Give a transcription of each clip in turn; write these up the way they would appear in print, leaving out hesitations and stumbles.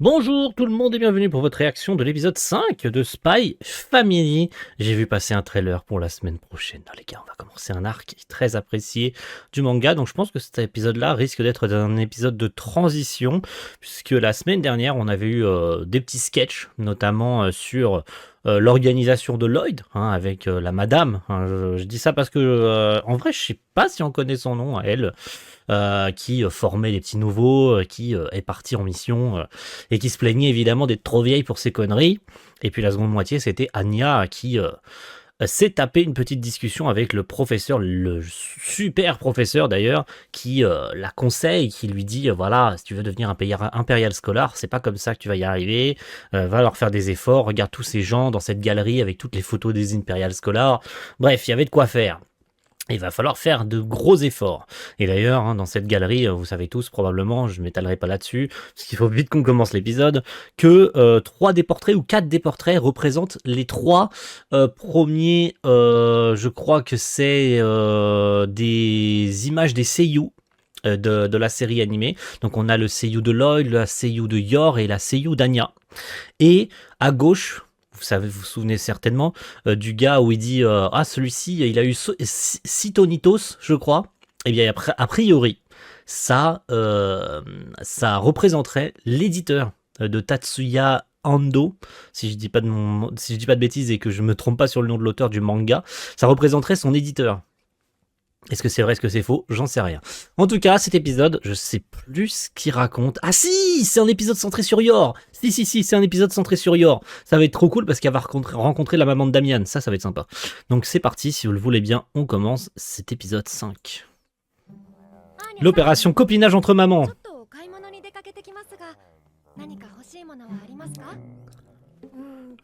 Bonjour tout le monde et bienvenue pour votre réaction de l'épisode 5 de Spy Family. J'ai vu passer un trailer pour la semaine prochaine. Les gars, on va commencer un arc très apprécié du manga. Donc je pense que cet épisode-là risque d'être un épisode de transition. Puisque la semaine dernière, on avait eu des petits sketchs, notamment sur l'organisation de Lloyd, avec la madame. Je dis ça parce que, en vrai, je sais pas si on connaît son nom à elle. Qui formait les petits nouveaux, qui est parti en mission et qui se plaignait évidemment d'être trop vieille pour ses conneries. Et puis la seconde moitié, c'était Anya qui s'est tapé une petite discussion avec le professeur, le super professeur d'ailleurs, qui la conseille, qui lui dit voilà, si tu veux devenir un impérial scholar, c'est pas comme ça que tu vas y arriver, va leur faire des efforts, regarde tous ces gens dans cette galerie avec toutes les photos des impérial scholars. Bref, il y avait de quoi faire. Il va falloir faire de gros efforts. Et d'ailleurs, dans cette galerie, vous savez tous probablement, je ne m'étalerai pas là-dessus, parce qu'il faut vite qu'on commence l'épisode, que 3 des portraits ou 4 des portraits représentent les 3 premiers, je crois que c'est des images des seiyuu de la série animée. Donc on a le seiyuu de Lloyd, la seiyuu de Yor et la seiyuu d'Anya. Et à gauche, vous vous souvenez certainement du gars où il dit ah, celui-ci il a eu Citonitos, je crois. Et bien a priori ça représenterait l'éditeur de Tatsuya Ando, si je dis pas de bêtises et que je me trompe pas sur le nom de l'auteur du manga. Ça représenterait son éditeur. Est-ce que c'est vrai, est-ce que c'est faux? J'en sais rien. En tout cas, cet épisode, je sais plus ce qu'il raconte. Ah si, c'est un épisode centré sur Yor. Si, c'est un épisode centré sur Yor. Ça va être trop cool parce qu'elle va rencontrer la maman de Damian. Ça va être sympa. Donc c'est parti, si vous le voulez bien, on commence cet épisode 5. L'opération copinage entre mamans.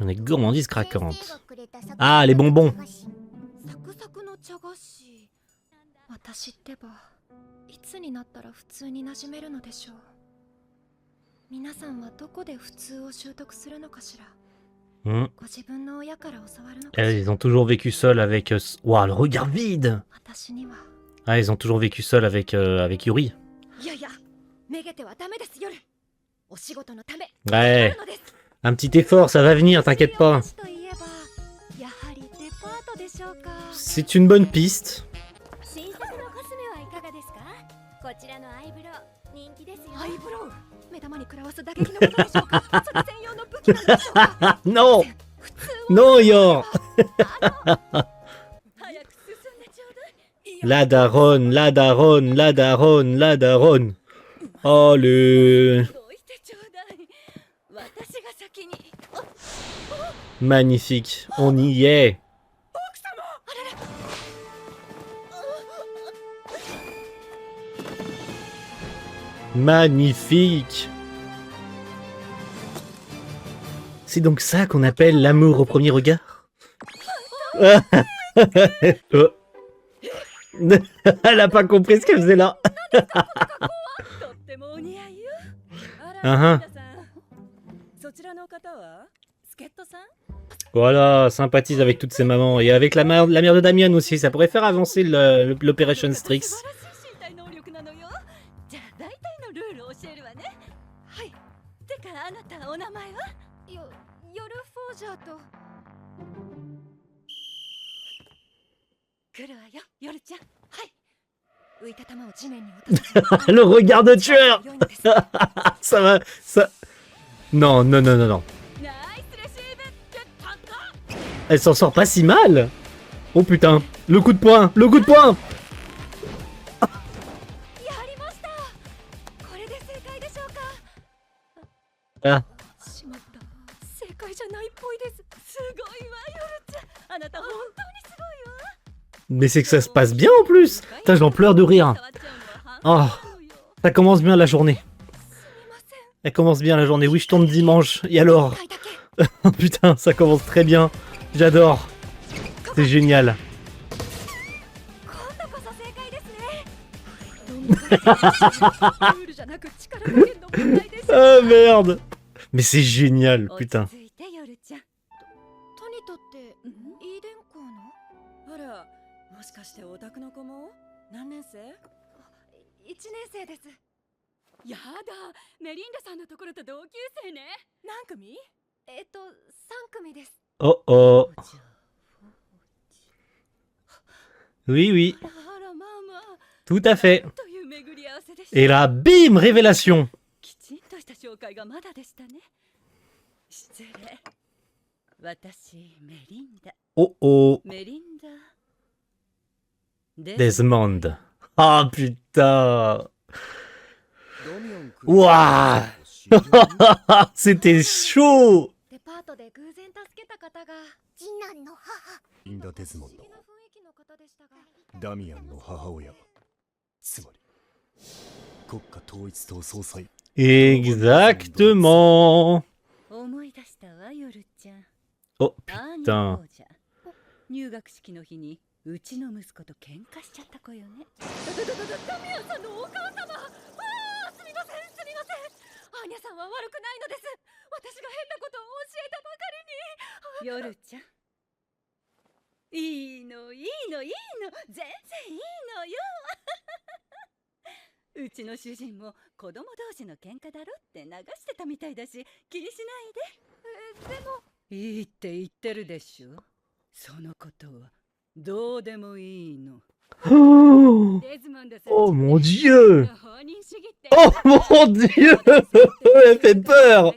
On est gourmandise craquante. Ah, les bonbons. 私ってばいつになったら普通に馴染めるのでしょう。皆さんはどこで普通を習得するのかしら。ご自分の親から教わるのかしら。Ils ont toujours vécu seuls avec... Waouh, le regard vide. Ah, ils ont toujours vécu seuls avec Yuri. Ouais. Un petit effort, ça va venir, t'inquiète pas. C'est une bonne piste. Non. Non, Yor. La daronne, la daronne, la daronne, la daronne. Oh le... Magnifique, on y est. Magnifique. C'est donc ça qu'on appelle l'amour au premier regard. Elle a pas compris ce qu'elle faisait là. Voilà, sympathise avec toutes ces mamans. Et avec la mère de Damian aussi. Ça pourrait faire avancer l'Operation Strix. Le regard de tueur. Ça va, ça... Non. Elle s'en sort pas si mal. Oh putain, le coup de poing. Ah. Mais c'est que ça se passe bien en plus. Putain, j'en pleure de rire. Oh, ça commence bien la journée. Elle commence bien la journée. Oui, je tombe dimanche. Et alors? Oh putain, ça commence très bien. J'adore. C'est génial. Oh merde. Mais c'est génial, putain. やだ、メリンダさんのところと同級生ね。何組？ 3組です。 Oh oh. Oui, oui, あらまあまあ、 tout à fait. という巡り合わせでした。 Et là, bim, révélation. きちんとした紹介がまだでしたね。失礼。私、メリンダ。 Oh oh. メリンダ。 Desmond. Ah putain. Ouah. C'était chaud. デパートで偶然助けた方が次男の母。リンダ・デズモンド、不思議な雰囲気の方でしたが。ダミアンの母親、つまり国家統一党総裁。 Exactement. 思い出したわ、夜ちゃん。 Oh アーニャ putain. 王者。入学式の日にうちの息子と喧嘩しちゃった子よね。ダミアンさんのお母様。ああ、すみません、すみません。アーニャさんは悪くないのです。私が変なことを教えたばかりに。夜ちゃん。いいの、いいの、いいの、全然いいのよ。うちの主人も子供同士の喧嘩だろって流してたみたいだし、気にしないで。でもいいって言ってるでしょ。そのことはどうでもいいの。 Oh, デズモンドさん oh mon dieu. 放任主義って。 Oh mon dieu. Elle fait peur.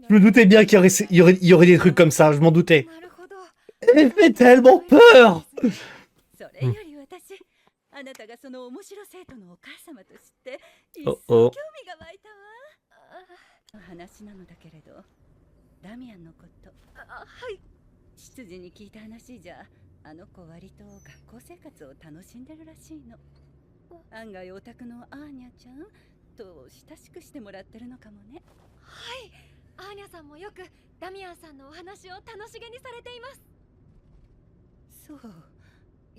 Je me doutais bien qu'il y aurait des trucs comme ça, je m'en doutais. なるほど。 Elle fait tellement peur. それより私、あなたがその面白生徒のお母様として一お層お興味が湧いたわ。話なのだけれど、ダミアンのこと。はい。執事に聞いた話じゃ、あの子割と学校生活を楽しんでるらしいの。案外オタクのアーニャちゃんと親しくしてもらってるのかもね。はい。アーニャさんもよくダミアンさんのお話を楽しげにされています。そう、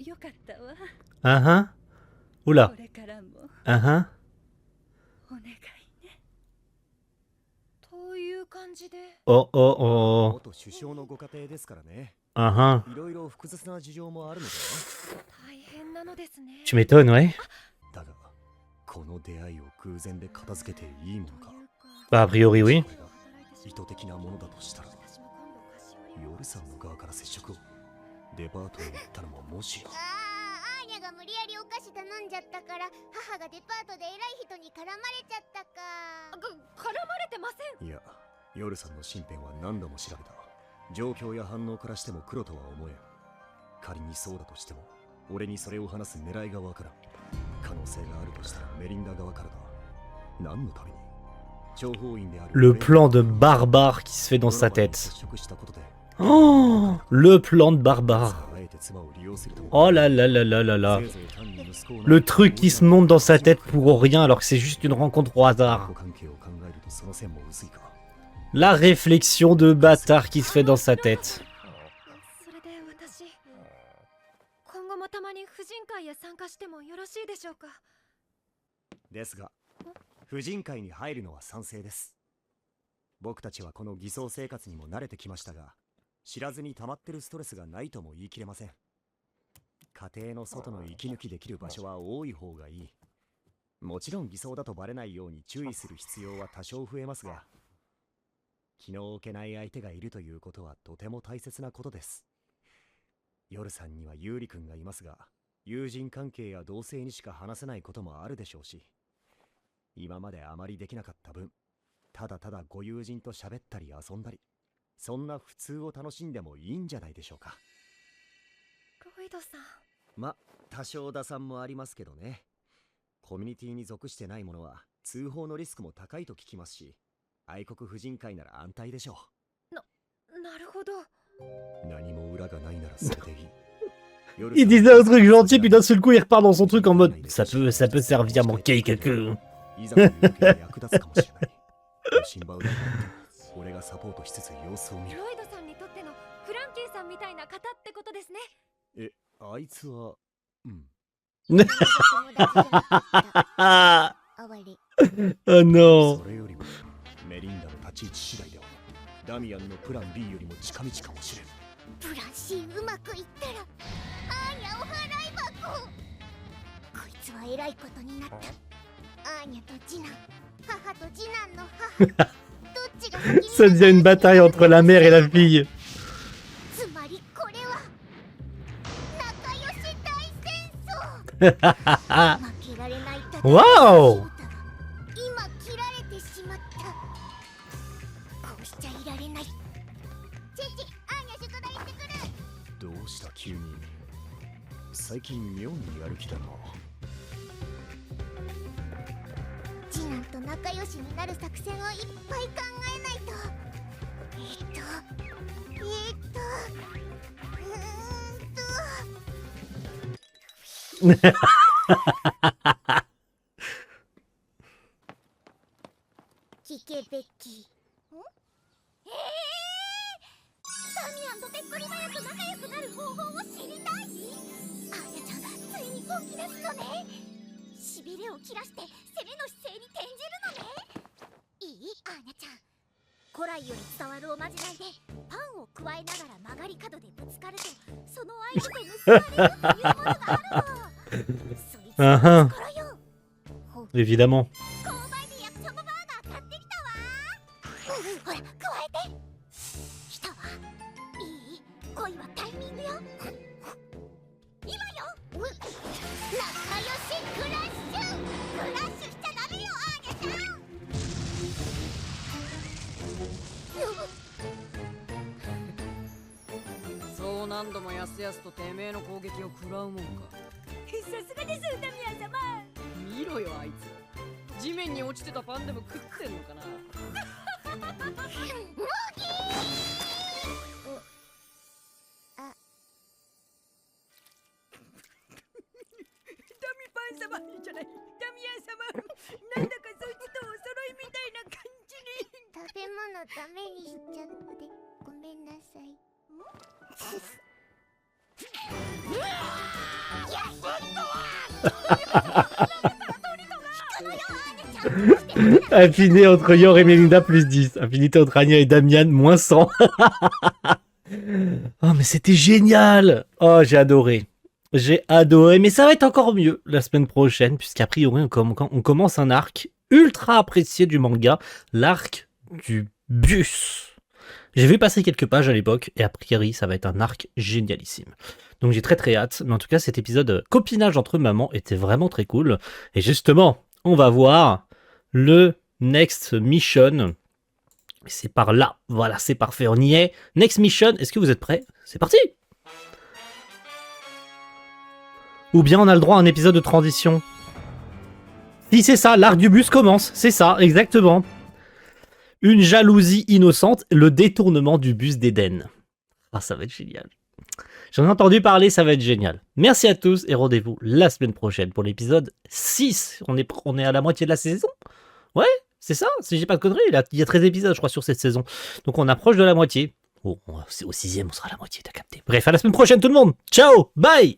よかったわ。 Uh-huh. Oula. これからも Uh-huh. お願いね。という感じで。 Oh oh oh. 元首相のご家庭ですからね。 Uh-huh. いろいろ複雑な事情もあるので大変なのですね。 Tu m'étonnes, ouais. だが、この出会いを偶然で片付けていいものか。 Bah, a priori, oui. これが意図的なものだとしたら、夜さんの側から接触を。デパートに行ったのももしや。アーニャが無理やりお菓子頼んじゃったから、母がデパートで偉い人に絡まれちゃったか。絡まれてません。いや、夜さんの身辺は何度も調べた。状況や反応からしても黒とは思えん。仮にそうだとしても、俺にそれを話す狙いがわからん。可能性があるとしたらメリンダ側からだ。何のために？諜報員である Le plan de barbare qui se fait dans sa ドラマに tête. 接触したことで、 Oh, le plan de barbare. あえて妻を利用するとも。 Oh là là là là là là. せいぜい単に息子を Le truc qui se monte dans sa tête pour rien alors que c'est juste une rencontre au hasard. 関係を考えるとその線も薄いか。 La réflexion de bâtard qui se fait dans sa tête. それで私、今後もたまに婦人会へ参加してもよろしいでしょうか。ですが、婦人会に入るのは賛成です。僕たちはこの偽装生活にも慣れてきましたが、知らずに溜まってるストレスがないとも言い切れません。家庭の外の息抜きできる場所は多い方がいい。もちろん偽装だとバレないように注意する必要は多少増えますが、気の置けない相手がいるということはとても大切なことです。夜さんにはユーリ君がいますが、友人関係や同性にしか話せないこともあるでしょうし、今まであまりできなかった分、ただただご友人と喋ったり遊んだり、そんな普通を楽しんでもいいんじゃないでしょうか。ロイドさん。ま、多少打算もありますけどね。コミュニティに属してないものは通報のリスクも高いと聞きますし、愛国婦人会なら安泰でしょう。なるほど。何も裏がないならそれでいい。 Il disait un truc gentil, puis d'un seul coup il repart dans son truc en mode ça peut servir à manquer quelqu'un. いざという時に役立つかもしれない。シンバウダー俺がサポートしつつ様子を見る。ロイドさんにとってのフランキーさんみたいな方ってことですね。え、あいつは、うん。友達じゃなかった哀れ。 Oh non. それよりもメリンダの立ち位置次第ではダミアンのプラン B よりも近道かもしれん。プラン C うまくいったらアーニャお払い箱。こいつは偉いことになった。アーニャと次男母と次男の母どっちが先に Ça devient une bataille entre la mère et la fille. つまりこれは仲良し大戦争負けられない戦いの Wow 今切られてしまったこうしちゃいられないチェチアーニャ宿題行ってくるどうした急に最近妙にやる気だな次男と仲良しになる作戦をいっぱい考えないと聞けベッキーダミアンとテッコリマヤと仲良くなる方法を知りたいアーニャちゃんついに本気ですのねしびれを切らして攻めの姿勢に転じるのねいいアーニャちゃん古来より伝わるおまじないでパンを加えながら曲がり角でぶつかるとその相手と結ばれるというものがあるのそいつの力よ Évidemment. 購買で焼きそばバーガー買ってきたわほら加えて来たわいい恋はタイミングよ今よ仲良しクラッシュクラッシュしちゃダメよアーニャちゃんそう何度もやすやすとてめえの攻撃を食らうもんかさすがですダミアン様見ろよあいつ地面に落ちてたパンでも食ってんのかなダミパン様じゃないダミアン様なんだかそいつとお揃いみたいな感じに食べ物ダメにしちゃってごめんなさいAffinité entre Yor et Melinda, plus 10. Affinité entre Anya et Damian, moins 100. Oh, mais c'était génial! Oh, j'ai adoré. J'ai adoré, mais ça va être encore mieux la semaine prochaine, puisqu'a priori, on commence un arc ultra apprécié du manga, l'arc du bus. J'ai vu passer quelques pages à l'époque, et a priori, ça va être un arc génialissime. Donc j'ai très très hâte, mais en tout cas, cet épisode copinage entre mamans était vraiment très cool. Et justement, on va voir le next mission. C'est par là, voilà, c'est parfait, on y est. Next mission, est-ce que vous êtes prêts? C'est parti! Ou bien on a le droit à un épisode de transition. Si c'est ça, l'arc du bus commence, c'est ça, exactement. Une jalousie innocente, le détournement du bus d'Éden. Ah, ça va être génial. J'en ai entendu parler, ça va être génial. Merci à tous et rendez-vous la semaine prochaine pour l'épisode 6. On est à la moitié de la saison. Ouais, c'est ça, si j'ai pas de conneries. Il y a 13 épisodes, je crois, sur cette saison. Donc on approche de la moitié. Oh, au 6e, on sera à la moitié, t'as capté. Bref, à la semaine prochaine tout le monde. Ciao, bye!